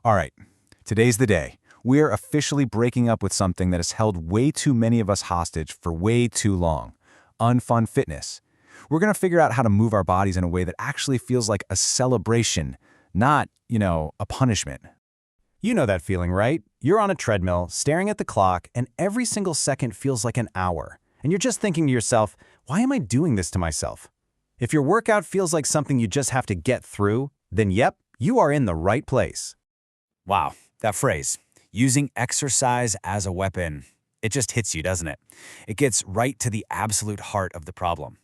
All right, today's the day. We're officially breaking up with something that has held way too many of us hostage for way too long. Unfun fitness. We're going to figure out how to move our bodies in a way that actually feels like a celebration, not, a punishment. You know that feeling, right? You're on a treadmill, staring at the clock, and every single second feels like an hour. And you're just thinking to yourself, why am I doing this to myself? If your workout feels like something you just have to get through, then yep, you are in the right place. Wow, that phrase, using exercise as a weapon, it just hits you, doesn't it? It gets right to the absolute heart of the problem.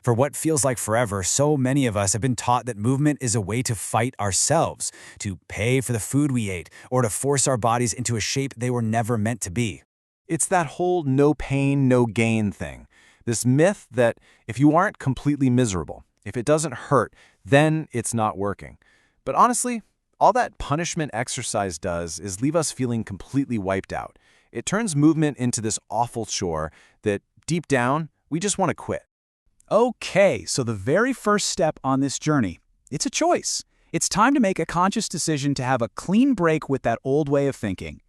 For what feels like forever, so many of us have been taught that movement is a way to fight ourselves, to pay for the food we ate, or to force our bodies into a shape they were never meant to be. It's that whole no pain, no gain thing. This myth that if you aren't completely miserable, if it doesn't hurt, then it's not working. But honestly, all that punishment exercise does is leave us feeling completely wiped out. It turns movement into this awful chore that, deep down, we just want to quit. Okay, so the very first step on this journey, it's a choice. It's time to make a conscious decision to have a clean break with that old way of thinking.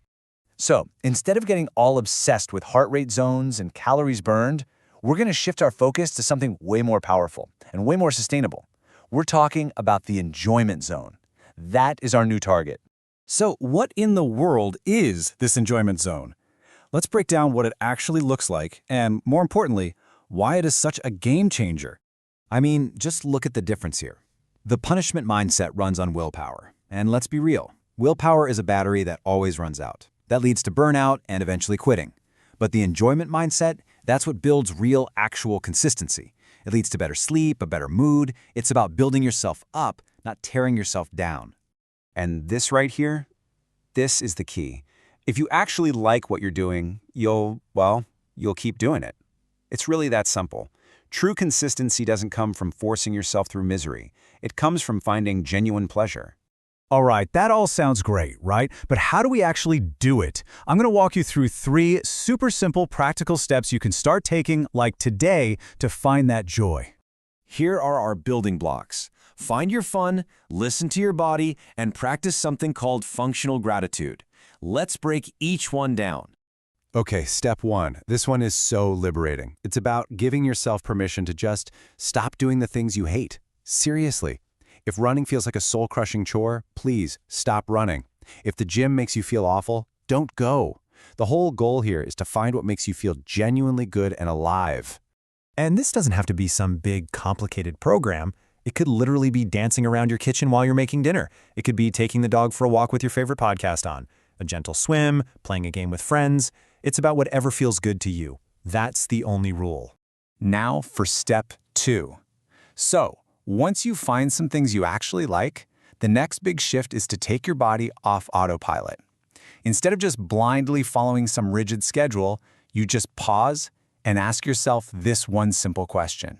So, instead of getting all obsessed with heart rate zones and calories burned, we're going to shift our focus to something way more powerful and way more sustainable. We're talking about the enjoyment zone. That is our new target. So, what in the world is this enjoyment zone? Let's break down what it actually looks like and, more importantly, why it is such a game changer. I mean, just look at the difference here. The punishment mindset runs on willpower. And let's be real, willpower is a battery that always runs out. That leads to burnout and eventually quitting. But the enjoyment mindset, that's what builds real, actual consistency. It leads to better sleep, a better mood. It's about building yourself up, not tearing yourself down. And this right here, this is the key. If you actually like what you're doing, you'll keep doing it. It's really that simple. True consistency doesn't come from forcing yourself through misery. It comes from finding genuine pleasure. All right, that all sounds great, right? But how do we actually do it? I'm going to walk you through 3 super simple, practical steps you can start taking, like today, to find that joy. Here are our building blocks. Find your fun, listen to your body, and practice something called functional gratitude. Let's break each one down. Okay, step 1. This one is so liberating. It's about giving yourself permission to just stop doing the things you hate. Seriously. If running feels like a soul-crushing chore, please stop running. If the gym makes you feel awful, don't go. The whole goal here is to find what makes you feel genuinely good and alive. And this doesn't have to be some big, complicated program. It could literally be dancing around your kitchen while you're making dinner. It could be taking the dog for a walk with your favorite podcast on, a gentle swim, playing a game with friends. It's about whatever feels good to you. That's the only rule. Now for step 2. So, once you find some things you actually like, the next big shift is to take your body off autopilot. Instead of just blindly following some rigid schedule, you just pause and ask yourself this one simple question.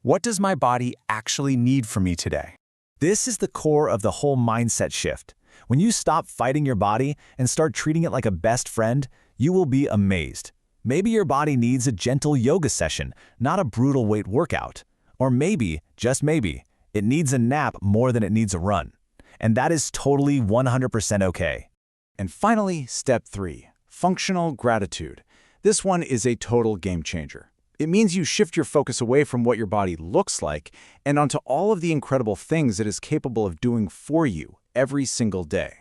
What does my body actually need from me today? This is the core of the whole mindset shift. When you stop fighting your body and start treating it like a best friend, you will be amazed. Maybe your body needs a gentle yoga session, not a brutal weight workout. Or maybe, just maybe, it needs a nap more than it needs a run. And that is totally 100% okay. And finally, step 3, functional gratitude. This one is a total game changer. It means you shift your focus away from what your body looks like and onto all of the incredible things it is capable of doing for you every single day.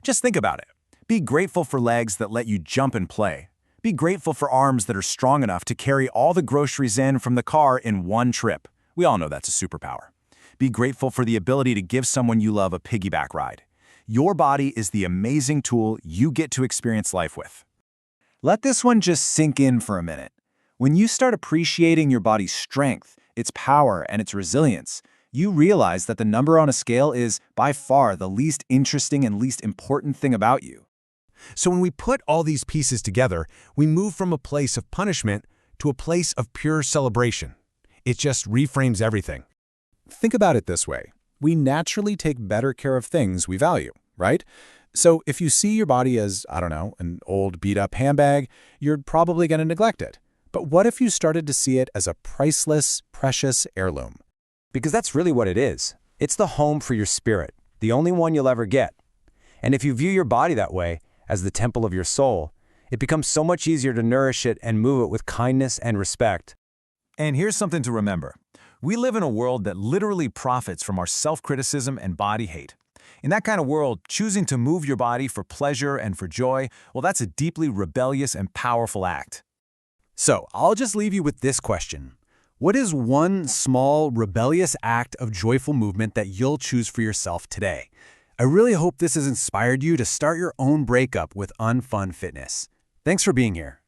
Just think about it. Be grateful for legs that let you jump and play. Be grateful for arms that are strong enough to carry all the groceries in from the car in one trip. We all know that's a superpower. Be grateful for the ability to give someone you love a piggyback ride. Your body is the amazing tool you get to experience life with. Let this one just sink in for a minute. When you start appreciating your body's strength, its power, and its resilience, you realize that the number on a scale is, by far, the least interesting and least important thing about you. So when we put all these pieces together, we move from a place of punishment to a place of pure celebration. It just reframes everything. Think about it this way. We naturally take better care of things we value, right? So if you see your body as, an old beat-up handbag, you're probably going to neglect it. But what if you started to see it as a priceless, precious heirloom? Because that's really what it is. It's the home for your spirit, the only one you'll ever get. And if you view your body that way, as the temple of your soul, it becomes so much easier to nourish it and move it with kindness and respect. And here's something to remember. We live in a world that literally profits from our self-criticism and body hate. In that kind of world, choosing to move your body for pleasure and for joy, well, that's a deeply rebellious and powerful act. So, I'll just leave you with this question. What is one small, rebellious act of joyful movement that you'll choose for yourself today? I really hope this has inspired you to start your own breakup with Unfun Fitness. Thanks for being here.